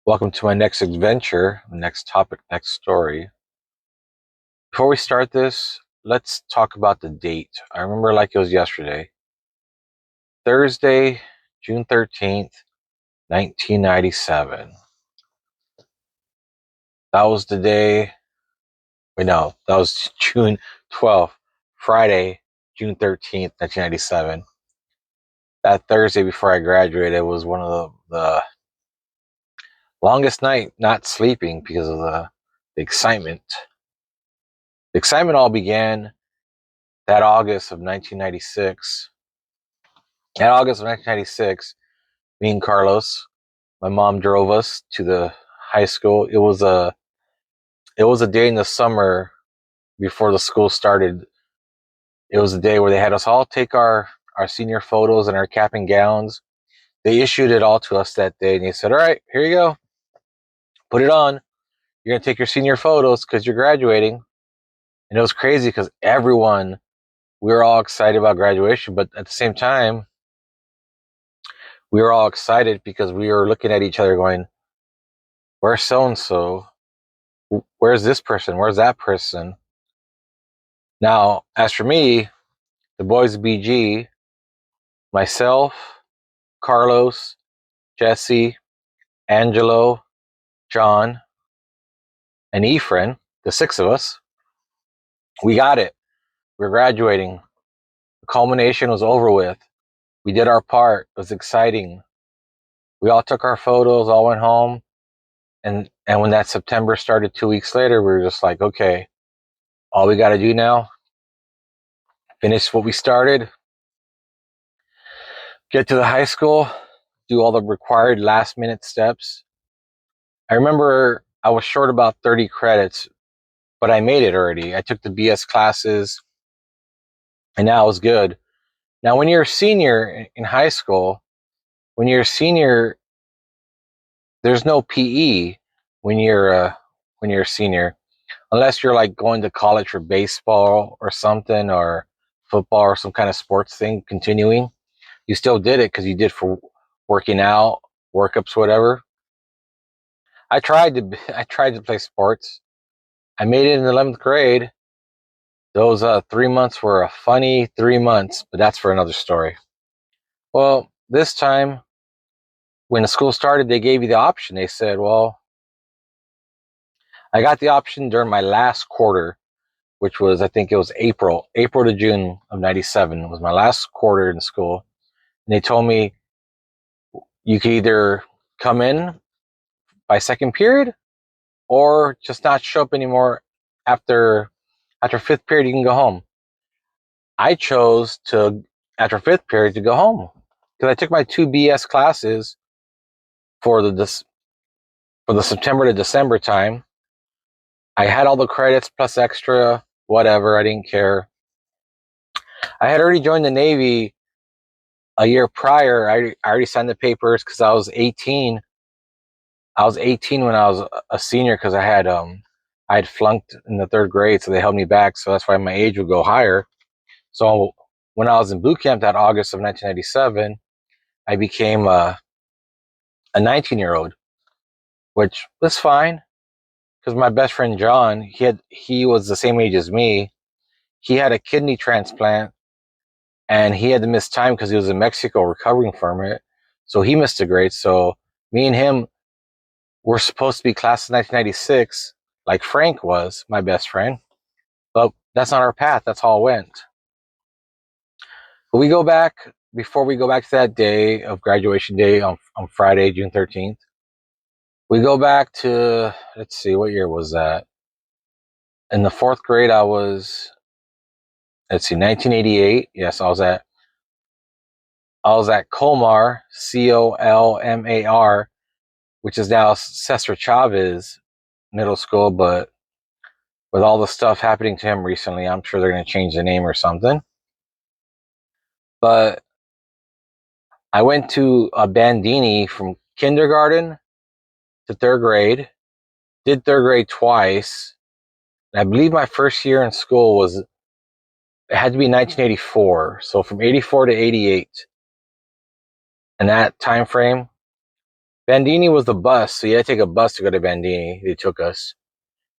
Welcome to my next adventure, next topic, next story. Before we start this, let's talk about the date. I remember like it was yesterday. Thursday, June 13th, 1997. That was the day. Wait, no, that was June 12th, Friday, June 13th, 1997. That Thursday before I graduated was one of the longest night not sleeping because of the excitement. The excitement all began that August of 1996. In August of 1996, me and Carlos, my mom drove us to the high school. It was a day in the summer before the school started. It was a day where they had us all take our senior photos and our cap and gowns. They issued it all to us that day, and they said, "All right, here you go. Put it on. You're gonna take your senior photos because you're graduating." And it was crazy because we were all excited about graduation, but at the same time, we were all excited because we were looking at each other going, "Where's so and so? Where's this person? Where's that person?" Now, as for me, the boys of BG, myself, Carlos, Jesse, Angelo, John, and Ephraim, the six of us, we got it. We're graduating. The culmination was over with. We did our part. It was exciting. We all took our photos, all went home. And when that September started 2 weeks later, we were just like, okay, all we got to do now, finish what we started, get to the high school, do all the required last minute steps. I remember I was short about 30 credits, but I made it already. I took the BS classes and now it was good. Now, when you're a senior in high school, when you're a senior, there's no PE when you're a senior, unless you're like going to college for baseball or something, or football or some kind of sports thing continuing. You still did it because you did for working out, workups, whatever. I tried to play sports. I made it in the 11th grade. Those 3 months were a funny 3 months, but that's for another story. Well, this time when the school started, they gave you the option. They said, well, I got the option during my last quarter, which was, I think it was April to June of 97 was my last quarter in school. And they told me you could either come in by second period or just not show up anymore after fifth period. You can go home. I chose to, after fifth period, to go home because I took my two BS classes for the September to December time. I had all the credits plus extra, whatever. I didn't care. I had already joined the Navy a year prior. I already signed the papers because I was 18. I was 18 when I was a senior because I had flunked in the third grade, so they held me back. So that's why my age would go higher. So when I was in boot camp that August of 1997, I became a 19-year-old, which was fine because my best friend John, he was the same age as me. He had a kidney transplant and he had to miss time because he was in Mexico recovering from it. So he missed a grade. So me and him were supposed to be class of 1996, like Frank was, my best friend. But that's not our path. That's how it went. But before we go back to that day of graduation day on Friday, June 13th, we go back to, let's see, what year was that? In the fourth grade, let's see, 1988. Yes, I was at Colmar, Colmar, which is now Cesar Chavez Middle School, but with all the stuff happening to him recently, I'm sure they're going to change the name or something. But I went to a Bandini from kindergarten to third grade, did third grade twice. And I believe my first year in school it had to be 1984. So from 84 to 88. In that time frame, Bandini was the bus, so you had to take a bus to go to Bandini. They took us.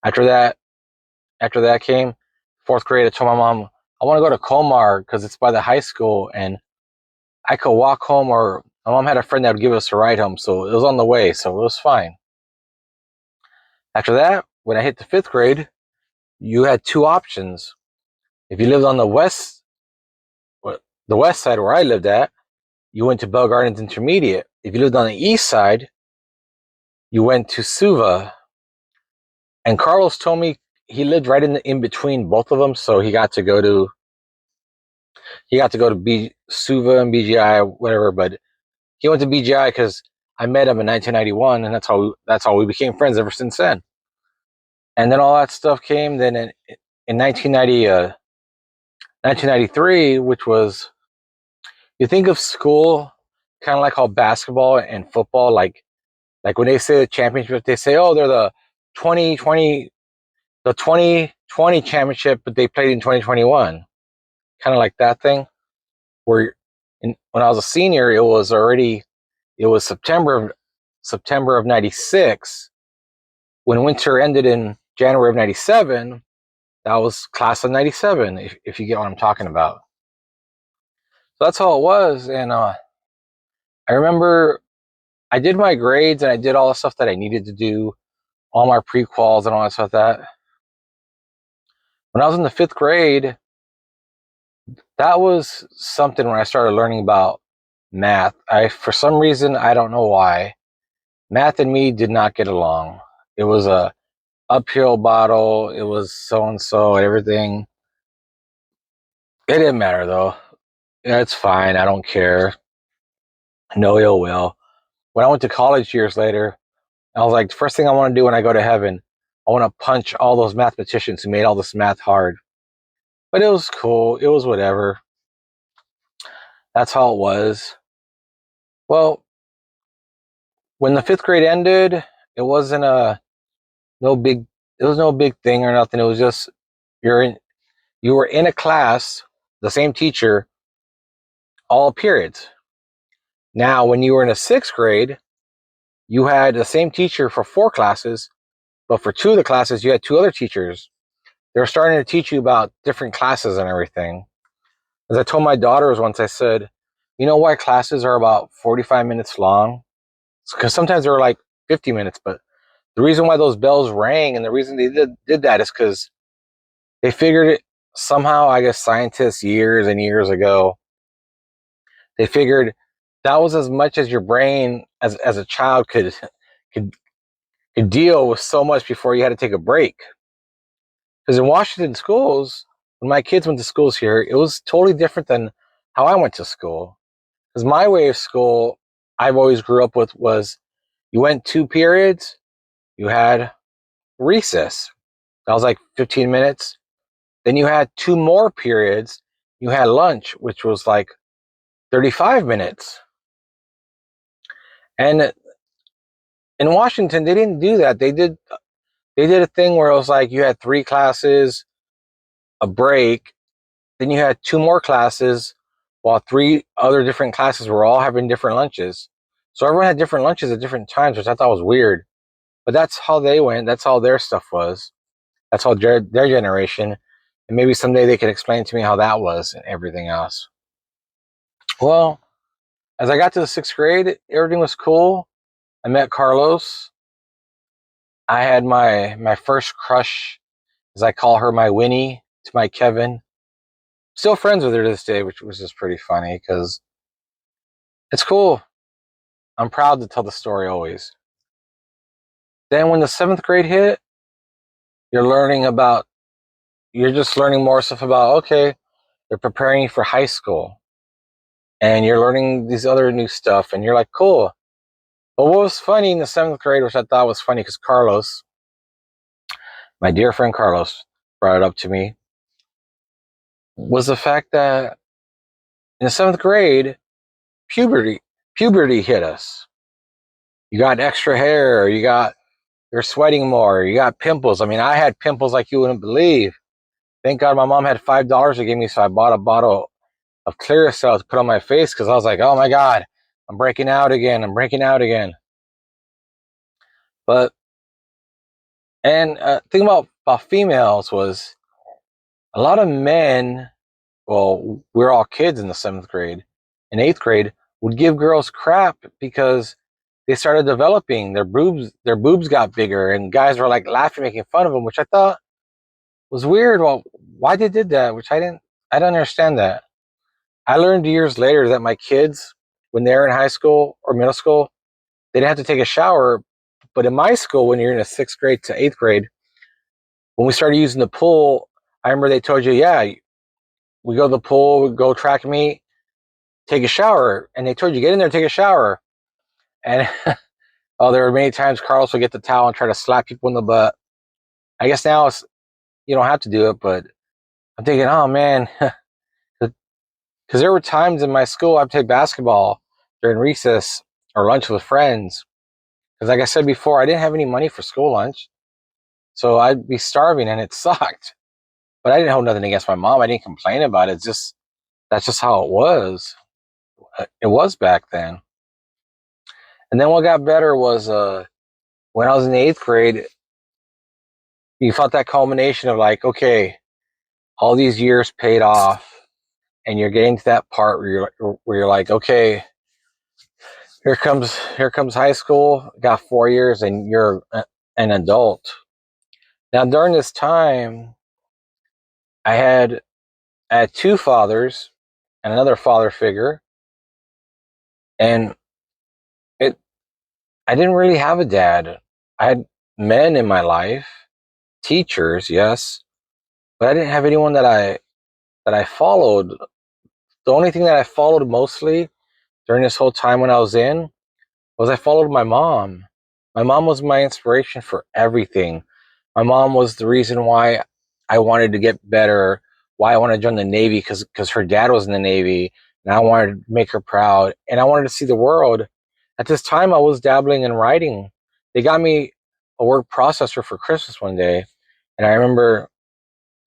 After that, after that came fourth grade. I told my mom I want to go to Comar because it's by the high school and I could walk home. Or my mom had a friend that would give us a ride home, so it was on the way, so it was fine. After that, when I hit the fifth grade, you had two options. If you lived on the west side where I lived at, you went to Bell Gardens Intermediate. If you lived on the east side, you went to Suva. And Carlos told me he lived right in between both of them, so he got to go to Suva and BGI, whatever. But he went to BGI because I met him in 1991, and that's how we became friends ever since then. And then all that stuff came. Then in 1993, which was, you think of school kind of like how basketball and football, like when they say the championship, they say, oh, they're the 2020 championship, but they played in 2021. Kind of like that thing. Where when I was a senior, it was September of 96. When winter ended in January of 97, that was class of 97, if you get what I'm talking about. So that's how it was. And I remember I did my grades and I did all the stuff that I needed to do, all my pre-quals and all that stuff. That when I was in the fifth grade, that was something when I started learning about math. For some reason, I don't know why, math and me did not get along. It was a uphill battle. It was so and so, everything. It didn't matter though. Yeah, it's fine. I don't care. No ill will. When I went to college years later, I was like, the first thing I want to do when I go to heaven, I want to punch all those mathematicians who made all this math hard. But it was cool. It was whatever. That's how it was. Well, when the fifth grade ended, it wasn't a no big. It was no big thing or nothing. It was just you were in a class, the same teacher, all periods. Now, when you were in a sixth grade, you had the same teacher for 4 classes, but for 2 of the classes, you had 2 other teachers. They were starting to teach you about different classes and everything. As I told my daughters once, I said, you know why classes are about 45 minutes long? Because sometimes they're like 50 minutes, but the reason why those bells rang and the reason they did that is because they figured it somehow, I guess scientists years and years ago, they figured that was as much as your brain as a child could deal with so much before you had to take a break. Because in Washington schools, when my kids went to schools here, it was totally different than how I went to school. Because my way of school, I've always grew up with was you went 2 periods, you had recess. That was like 15 minutes. Then you had 2 more periods, you had lunch, which was like 35 minutes. And in Washington, they didn't do that. They did a thing where it was like you had 3 classes, a break, then you had 2 more classes, while 3 other different classes were all having different lunches. So everyone had different lunches at different times, which I thought was weird. But that's how they went. That's how their stuff was. That's how their generation. And maybe someday they can explain to me how that was and everything else. Well, as I got to the 6th grade, everything was cool. I met Carlos. I had my first crush, as I call her, my Winnie to my Kevin. Still friends with her to this day, which was just pretty funny because it's cool. I'm proud to tell the story always. Then when the 7th grade hit, you're just learning more stuff about, okay, they're preparing you for high school. And you're learning these other new stuff, and you're like, cool. But what was funny in the 7th grade, which I thought was funny because Carlos, my dear friend Carlos, brought it up to me, was the fact that in the 7th grade, puberty hit us. You got extra hair, you're sweating more, you got pimples. I mean, I had pimples like you wouldn't believe. Thank God my mom had $5 to give me, so I bought a bottle of Clearasil to put on my face because I was like, oh my God, I'm breaking out again. But and thing about females was a lot of men. Well, we're all kids in the 7th grade and 8th grade would give girls crap because they started developing their boobs got bigger, and guys were like laughing, making fun of them, which I thought was weird. Well, why they did that? Which I don't understand that. I learned years later that my kids, when they're in high school or middle school, they didn't have to take a shower. But in my school, when you're in a 6th grade to 8th grade, when we started using the pool, I remember they told you, yeah, we go to the pool, we go track meet, take a shower. And they told you, get in there, take a shower. And oh, there were many times Carlos would get the towel and try to slap people in the butt. I guess now you don't have to do it, but I'm thinking, oh man, because there were times in my school I'd play basketball during recess or lunch with friends. Because like I said before, I didn't have any money for school lunch, so I'd be starving, and it sucked. But I didn't hold nothing against my mom. I didn't complain about it. It's just that's just how it was. It was back then. And then what got better was when I was in the 8th grade. You felt that culmination of like, okay, all these years paid off, and you're getting to that part where you're like, okay, here comes high school. Got 4 years, and you're an adult. Now during this time, I had I had two fathers and another father figure, and it I didn't really have a dad. I had men in my life, teachers, yes, but I didn't have anyone that I followed. The only thing that I followed mostly during this whole time when I was in was I followed my mom. My mom was my inspiration for everything. My mom was the reason why I wanted to get better, why I wanted to join the Navy, because her dad was in the Navy, and I wanted to make her proud, and I wanted to see the world. At this time, I was dabbling in writing. They got me a word processor for Christmas one day, and I remember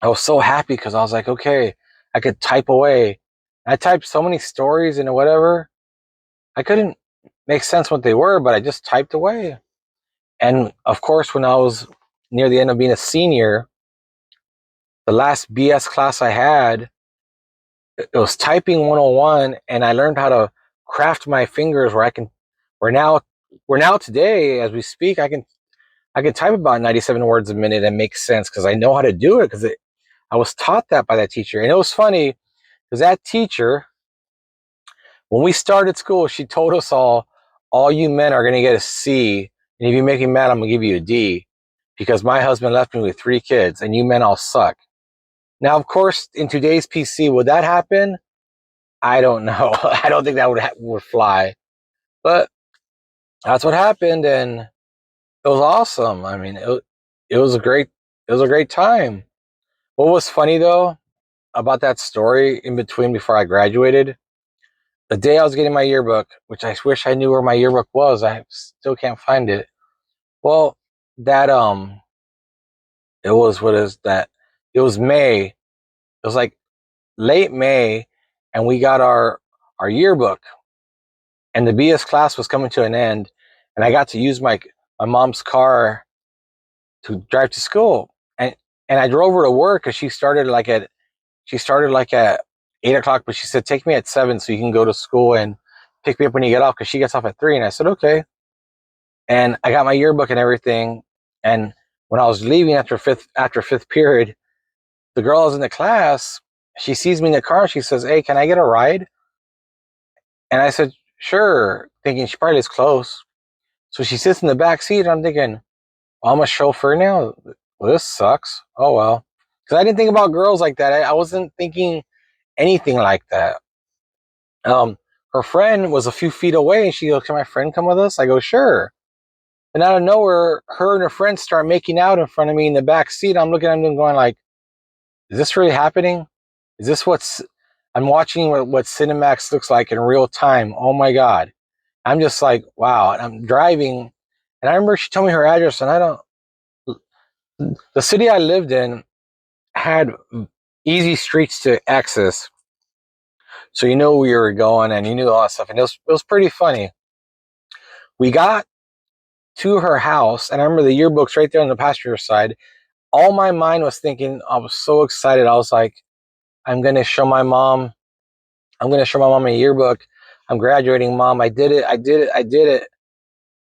I was so happy because I was like, okay, I could type away. I typed so many stories and whatever. I couldn't make sense what they were, but I just typed away. And of course, when I was near the end of being a senior, the last BS class I had, it was typing 101, and I learned how to craft my fingers where now, today, as we speak, I can type about 97 words a minute and make sense because I know how to do it because I was taught that by that teacher. And it was funny because that teacher, when we started school, she told us all you men are going to get a C. And if you make me mad, I'm going to give you a D because my husband left me with 3 kids and you men all suck. Now, of course, in today's PC, would that happen? I don't know. I don't think that would fly. But that's what happened, and it was awesome. I mean, it was a great time. What was funny though about that story in between before I graduated, the day I was getting my yearbook, which I wish I knew where my yearbook was, I still can't find it. Well, that it was what is that? It was May. It was like late May, and we got our yearbook, and the BS class was coming to an end, and I got to use my mom's car to drive to school, and I drove her to work because she started like at 8 o'clock, but she said take me at 7 so you can go to school and pick me up when you get off because she gets off at 3, and I said okay. And I got my yearbook and everything. And when I was leaving after fifth period, the girl I was in the class, she sees me in the car. She says, "Hey, can I get a ride?" And I said, "Sure," thinking she probably is close. So she sits in the back seat. And I'm thinking, well, I'm a chauffeur now. Well, this sucks. Oh well, because I didn't think about girls like that. I wasn't thinking anything like that. Um, Her friend was a few feet away, and she goes, "Can my friend come with us?" I go, "Sure." And out of nowhere, her and her friends start making out in front of me in the back seat. I'm looking at them going like, is this really happening? Is this I'm watching what Cinemax looks like in real time? Oh my God. I'm just like, wow. And I'm driving. And I remember she told me her address, and the city I lived in had easy streets to access. So you know where you were going and you knew all that stuff. And it was pretty funny. We got to her house, and I remember the yearbook's right there on the passenger side. All my mind was thinking, I was so excited. I was like, I'm going to show my mom. I'm going to show my mom a yearbook. I'm graduating, Mom. I did it. I did it. I did it.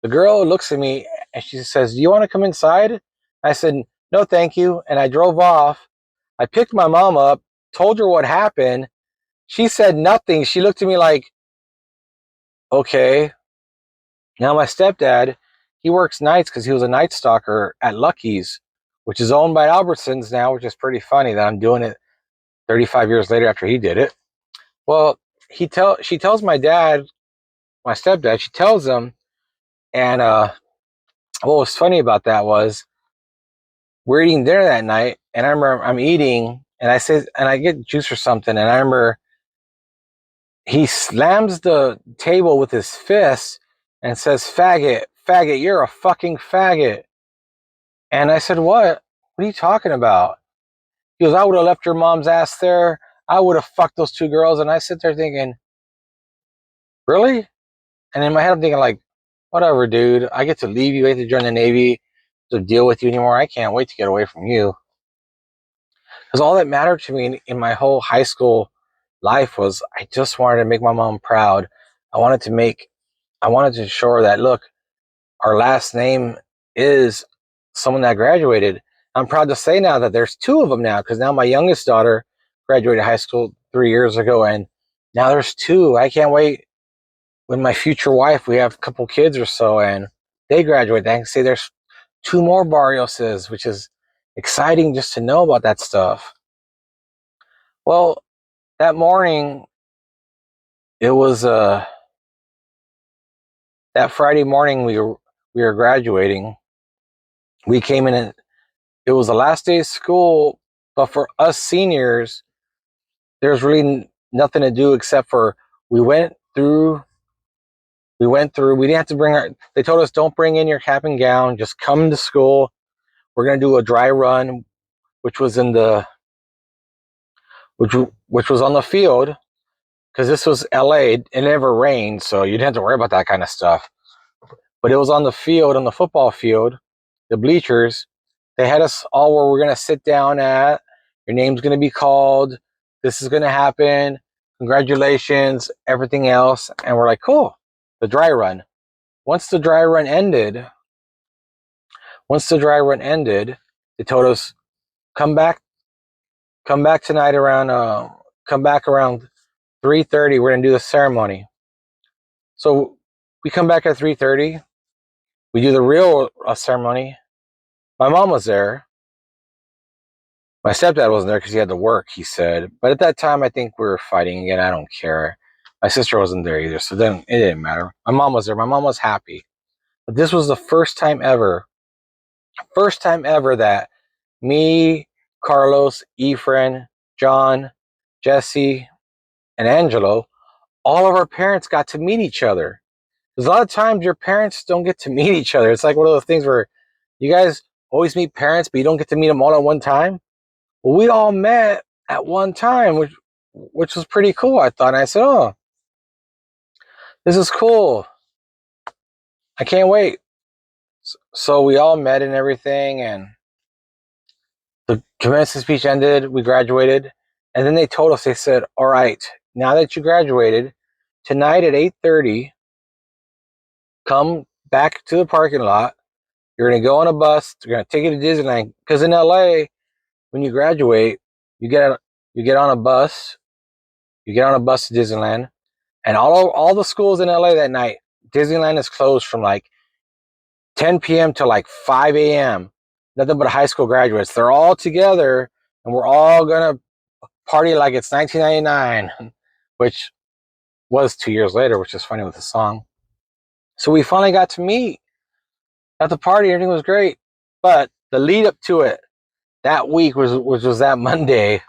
The girl looks at me and she says, do you want to come inside? I said, no, thank you. And I drove off. I picked my mom up, told her what happened. She said nothing. She looked at me like, okay. Now my stepdad, he works nights because he was a night stalker at Lucky's, which is owned by Albertsons now, which is pretty funny that I'm doing it 35 years later after he did it. Well, she tells my dad, my stepdad, she tells him, and what was funny about that was we're eating dinner that night, and I remember I'm eating, and I get juice or something, and I remember he slams the table with his fist and says, faggot, faggot, you're a fucking faggot. And I said, what? What are you talking about? He goes, I would have left your mom's ass there. I would have fucked those two girls. And I sit there thinking, really? And in my head, I'm thinking like, whatever, dude. I get to leave you. I get to join the Navy to deal with you anymore. I can't wait to get away from you. Because all that mattered to me in my whole high school life was I just wanted to make my mom proud. I wanted to show her that, look, our last name is someone that graduated. I'm proud to say now that there's two of them now, because now my youngest daughter graduated high school 3 years ago, and now there's two. I can't wait when my future wife, we have a couple kids or so, and they graduate. I can say there's two more Barrioses, which is exciting just to know about that stuff. Well, that morning, it was that Friday morning we were graduating. We came in and it was the last day of school, but for us seniors, there's really nothing to do except for we went through. We didn't have to they told us don't bring in your cap and gown, just come to school. We're going to do a dry run, which was which was on the field, because this was LA. It never rained, so you didn't have to worry about that kind of stuff. But it was on the field, on the football field, the bleachers. They had us all where we're going to sit down at. Your name's going to be called. This is going to happen. Congratulations, everything else. And we're like, cool, the dry run. Once the dry run ended, they told us, come back tonight come back around 3:30. We're going to do the ceremony. So we come back at 3:30. We do the real ceremony. My mom was there. My stepdad wasn't there because he had to work, he said. But at that time, I think we were fighting again. I don't care. My sister wasn't there either, so then it didn't matter. My mom was there. My mom was happy. But this was the first time ever that me, Carlos, Efren, John, Jesse, and Angelo, all of our parents got to meet each other. Because a lot of times your parents don't get to meet each other. It's like one of those things where you guys always meet parents, but you don't get to meet them all at one time. Well, we all met at one time, which was pretty cool, I thought. And I said, oh, this is cool. I can't wait. So we all met and everything, and the commencement speech ended. We graduated. And then they told us, they said, all right, now that you graduated, tonight at 8:30, come back to the parking lot. You're going to go on a bus. You're going to take you to Disneyland. Because in LA, when you graduate, you get on a bus. You get on a bus to Disneyland. And all the schools in LA that night, Disneyland is closed from like 10 p.m. to like 5 a.m. Nothing but high school graduates. They're all together, and we're all going to party like it's 1999, which was 2 years later, which is funny with the song. So we finally got to meet at the party. Everything was great. But the lead up to it, that week which was that Monday,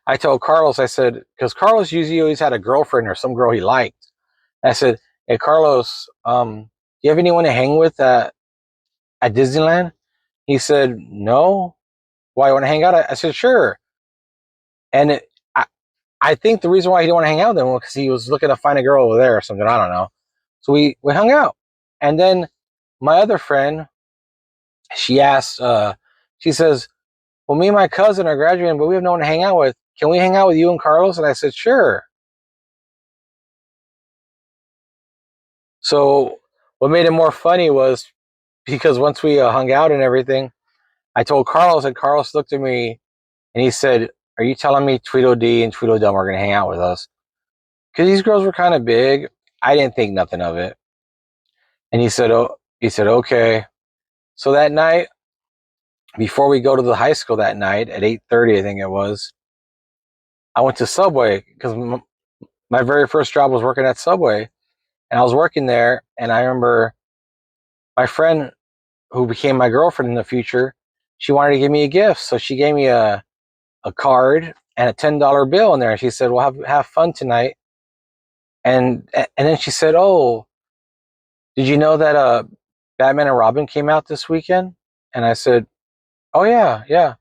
I told Carlos, I said, because Carlos usually always had a girlfriend or some girl he liked. I said, hey, Carlos, do you have anyone to hang with at Disneyland? He said, no. Why, you want to hang out? I said, sure. And I think the reason why he didn't want to hang out with them was because he was looking to find a girl over there or something. I don't know. So we hung out. And then my other friend, she asked, she says, well, me and my cousin are graduating, but we have no one to hang out with. Can we hang out with you and Carlos? And I said, sure. So what made it more funny was because once we hung out and everything, I told Carlos, and Carlos looked at me and he said, are you telling me Tweedledee and Tweedledum are going to hang out with us? Because these girls were kind of big. I didn't think nothing of it. And he said, okay. So that night, before we go to the high school that night at 8:30, I think it was, I went to Subway because my very first job was working at Subway. And I was working there, and I remember my friend who became my girlfriend in the future, she wanted to give me a gift. So she gave me a card and a $10 bill in there. She said, well, have fun tonight. And then she said, oh, did you know that Batman and Robin came out this weekend? And I said, oh, yeah, yeah.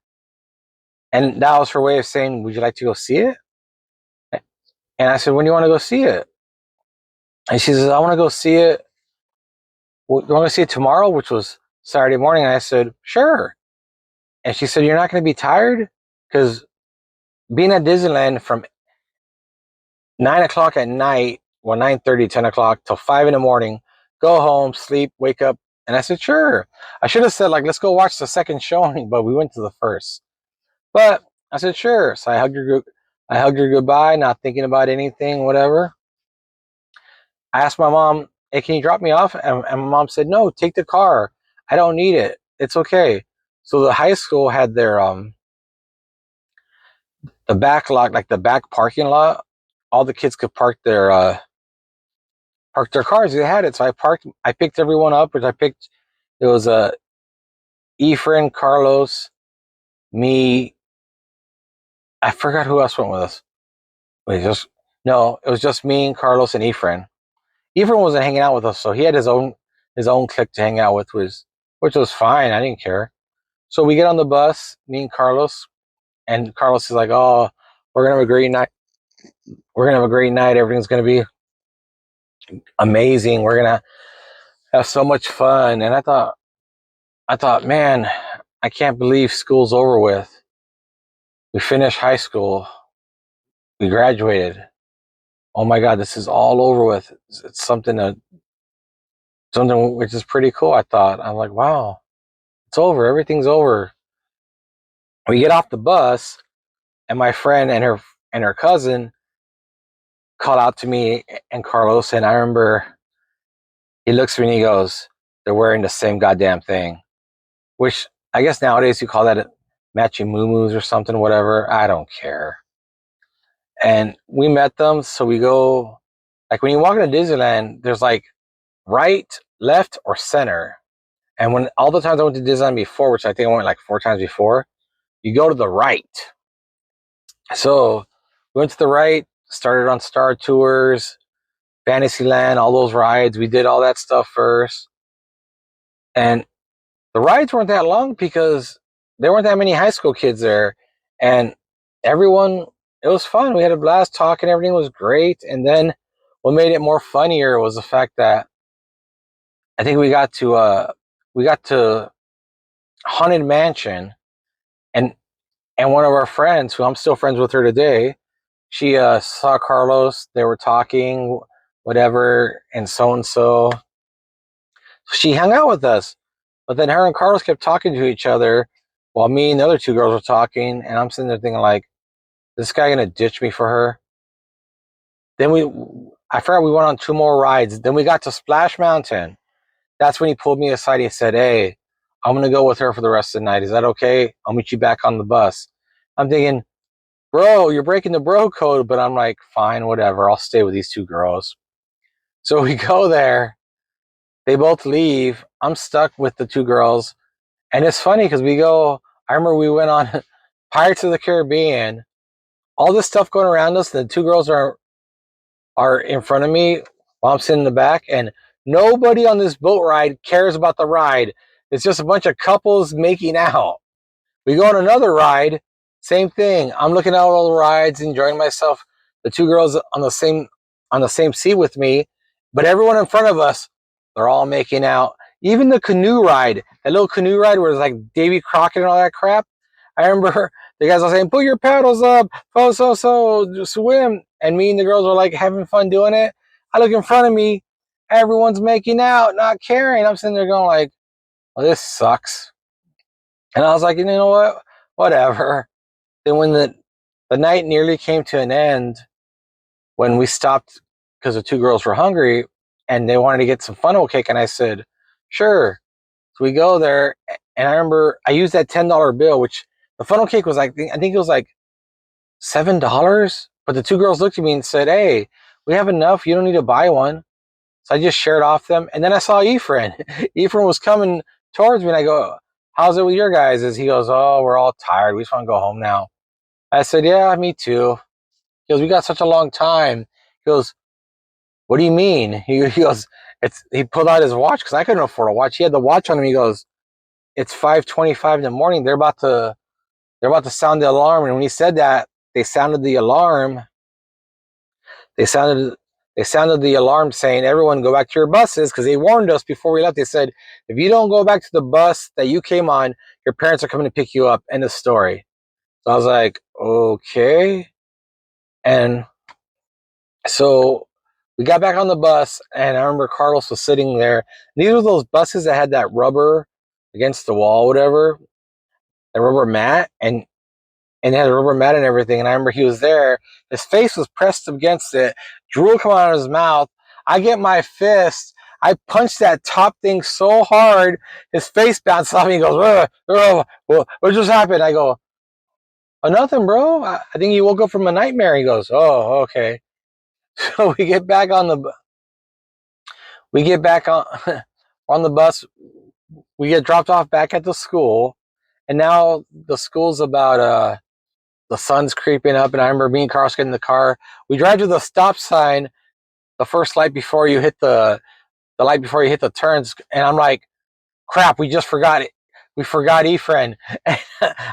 And that was her way of saying, would you like to go see it? And I said, when do you want to go see it? And she says, I want to go see it. Well, you want to see it tomorrow, which was Saturday morning? And I said, sure. And she said, you're not going to be tired? Because being at Disneyland from 9 o'clock at night, well, 9:30, 10 o'clock, till 5 in the morning, go home, sleep, wake up. And I said, sure. I should have said, like, let's go watch the second showing, but we went to the first. But I said, sure. So I hugged her goodbye, not thinking about anything, whatever. I asked my mom, hey, can you drop me off? And my mom said, no, take the car. I don't need it. It's okay. So the high school had their the back lot, like the back parking lot. All the kids could park their cars. They had it. So I picked everyone up, which it was Efren, Carlos, me. I forgot who else went with us. Wait, no, it was just me and Carlos and Efren. Efren wasn't hanging out with us, so he had his own clique to hang out with, which was fine. I didn't care. So we get on the bus, me and Carlos is like, "Oh, we're gonna have a great night. We're gonna have a great night. Everything's gonna be amazing. We're gonna have so much fun." And I thought, man, I can't believe school's over with. We finished high school. We graduated. Oh my God, this is all over with. It's something which is pretty cool. I thought. I'm like, wow, it's over. Everything's over. We get off the bus, and my friend and her cousin called out to me and Carlos, and I remember he looks at me and he goes, "They're wearing the same goddamn thing," which I guess nowadays you call that matching moo or something, whatever. I don't care. And we met them, so we go. Like when you walk into Disneyland, there's like right, left, or center. And when all the times I went to Disneyland before, which I think I went like 4 times before, you go to the right. So we went to the right, started on Star Tours, Fantasyland, all those rides. We did all that stuff first. And the rides weren't that long because there weren't that many high school kids there. And everyone, it was fun. We had a blast talking. Everything was great. And then what made it more funnier was the fact that I think we got to Haunted Mansion, and one of our friends, who I'm still friends with her today, she saw Carlos. They were talking, whatever, and so and so. She hung out with us, but then her and Carlos kept talking to each other while me and the other two girls were talking, and I'm sitting there thinking, like, this guy gonna ditch me for her? Then I forgot we went on 2 more rides. Then we got to Splash Mountain. That's when he pulled me aside. He said, hey, I'm going to go with her for the rest of the night. Is that okay? I'll meet you back on the bus. I'm thinking, bro, you're breaking the bro code. But I'm like, fine, whatever. I'll stay with these 2 girls. So we go there. They both leave. I'm stuck with the 2 girls. And it's funny because I remember we went on Pirates of the Caribbean. All this stuff going around us. The 2 girls are in front of me while I'm sitting in the back. And nobody on this boat ride cares about the ride. It's just a bunch of couples making out. We go on another ride, same thing. I'm looking at all the rides, enjoying myself. The 2 girls on the same seat with me, but everyone in front of us, they're all making out. even the canoe ride, that little canoe ride where it's like Davy Crockett and all that crap. I remember the guys were saying, "Put your paddles up, so swim," and me and the girls were like having fun doing it. I look in front of me, everyone's making out, not caring. I'm sitting there going like, "Well, this sucks," and I was like, "You know what? Whatever." Then when the night nearly came to an end, when we stopped because the two girls were hungry and they wanted to get some funnel cake, and I said, "Sure." So we go there, and I remember I used that $10 bill, which the funnel cake was like, I think it was like $7. But the two girls looked at me and said, "Hey, we have enough. You don't need to buy one." So I just shared off them. And then I saw Ephraim. Ephraim was coming towards me, and I go, "How's it with your guys?" He goes, "Oh, we're all tired. We just want to go home now." I said, "Yeah, me too." He goes, "We got such a long time." He goes, "What do you mean?" He goes, he pulled out his watch because I couldn't afford a watch. He had the watch on him. He goes, "It's 5:25 in the morning. They're about to sound the alarm." And when he said that, they sounded the alarm. They sounded they sounded the alarm saying, "Everyone go back to your buses," because they warned us before we left. They said, "If you don't go back to the bus that you came on, your parents are coming to pick you up." End of story. So I was like, okay. And so we got back on the bus, and I remember Carlos was sitting there. These were those buses that had that rubber against the wall, whatever, the rubber mat, and he had a rubber mat and everything. And I remember he was there. His face was pressed against it. Drool come out of his mouth. I get my fist. I punched that top thing so hard, his face bounced off me. He goes, what just happened?" I go, "Oh, nothing, bro. I think he woke up from a nightmare." He goes, "Oh, okay." So we get back on on the bus. We get dropped off back at the school, and now the school's about the sun's creeping up, and I remember me and Carlos get in the car. We drive to the stop sign, the first light before you hit the light before you hit the turns, and I'm like, "Crap, we just forgot it. We forgot Ephraim." And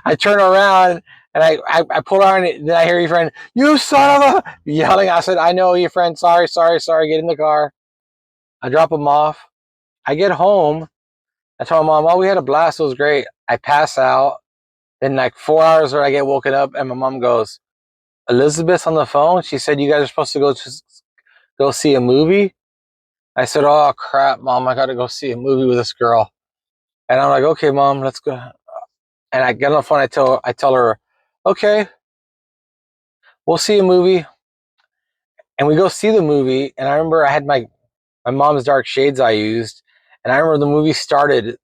I turn around and I pull on it, and then I hear Ephraim, "You son of a," yelling. I said, "I know, Ephraim. Sorry, sorry, sorry." Get in the car. I drop him off. I get home. I tell my mom, "Oh, we had a blast. It was great." I pass out. Then like 4 hours later, I get woken up, and my mom goes, "Elizabeth's on the phone. She said you guys are supposed to go see a movie." I said, "Oh crap, mom, I got to go see a movie with this girl." And I'm like, "Okay, mom, let's go." And I get on the phone. I tell her, "Okay, we'll see a movie." And we go see the movie. And I remember I had my mom's dark shades I used, and I remember the movie started.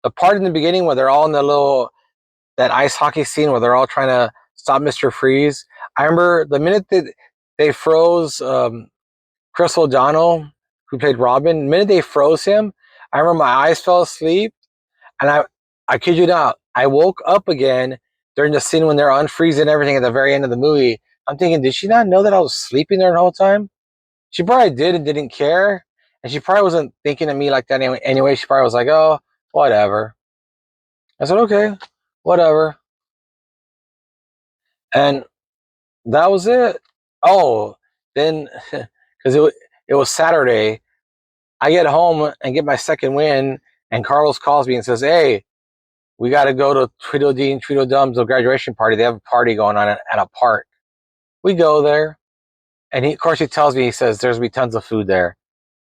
The part in the beginning where they're all in the little that ice hockey scene where they're all trying to stop Mr. Freeze. I remember the minute that they froze Chris O'Donnell, who played Robin. The minute they froze him, I remember my eyes fell asleep, and I kid you not, I woke up again during the scene when they're unfreezing everything at the very end of the movie. I'm thinking, did she not know that I was sleeping there the whole time? She probably did and didn't care, and she probably wasn't thinking of me like that anyway. Anyway, she probably was like, "Oh, whatever." I said, "Okay, whatever," and that was it. Oh, then because it was Saturday, I get home and get my second win, and Carlos calls me and says, "Hey, we got to go to Tweedledee and Tweedledum's graduation party. They have a party going on at a park." We go there, and of course, he tells me, he says, "There's gonna be tons of food there."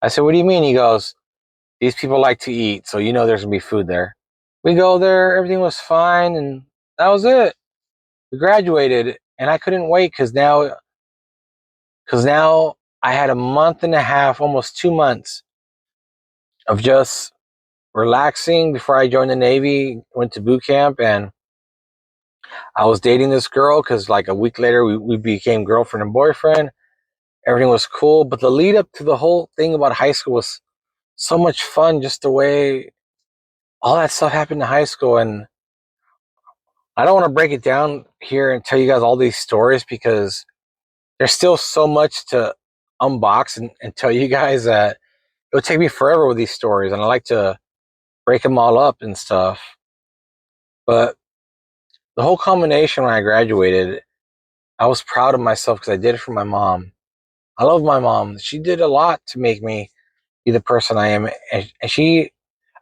I said, "What do you mean?" He goes, "These people like to eat, so you know there's gonna be food there." We go there, everything was fine, and that was it. We graduated, and I couldn't wait because now I had a month and a half, almost 2 months of just relaxing before I joined the Navy, went to boot camp, and I was dating this girl because like a week later we became girlfriend and boyfriend. Everything was cool, but the lead up to the whole thing about high school was so much fun, just the way all that stuff happened in high school. And I don't want to break it down here and tell you guys all these stories because there's still so much to unbox and tell you guys that it would take me forever with these stories. And I like to break them all up and stuff. But the whole combination when I graduated, I was proud of myself because I did it for my mom. I love my mom. She did a lot to make me be the person I am, and she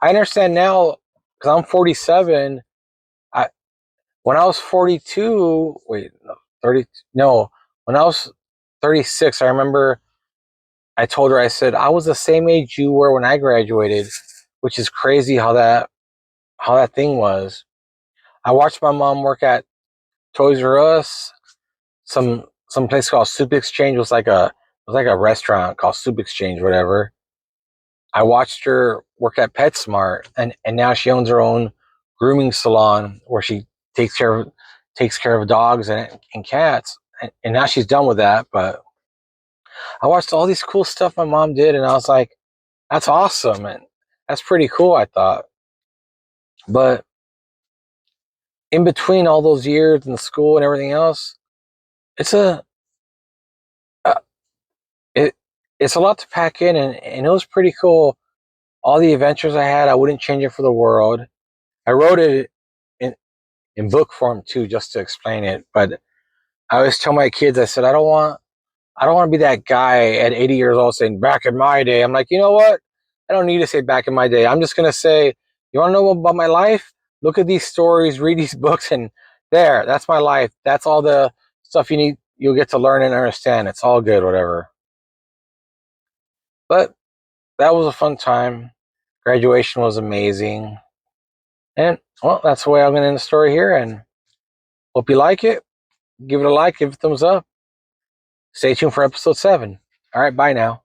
I understand now because I'm 47. I When I was 42, wait, no, 30, no, when I was 36, I remember I told her, I said, I was the same age you were when I graduated, which is crazy how that thing was. I watched my mom work at Toys R Us, some place called Soup Exchange was like a restaurant called Soup Exchange, whatever. I watched her work at PetSmart, and now she owns her own grooming salon where she takes care of takes care of dogs and cats. And now she's done with that. But I watched all these cool stuff my mom did, and I was like, that's awesome, and that's pretty cool. I thought, but in between all those years in school and everything else, it's uh, it it's a lot to pack in, and it was pretty cool. All the adventures I had, I wouldn't change it for the world. I wrote it in book form too, just to explain it. But I always tell my kids, I said, I don't want to be that guy at 80 years old saying back in my day. I'm like, you know what? I don't need to say back in my day. I'm just gonna say, you want to know about my life? Look at these stories, read these books, and there, that's my life. That's all the stuff you need. You'll get to learn and understand. It's all good, whatever. But that was a fun time. Graduation was amazing. And well, that's the way I'm gonna end the story here. And hope you like it. Give it a like, give it a thumbs up. Stay tuned for episode 7. All right, bye now.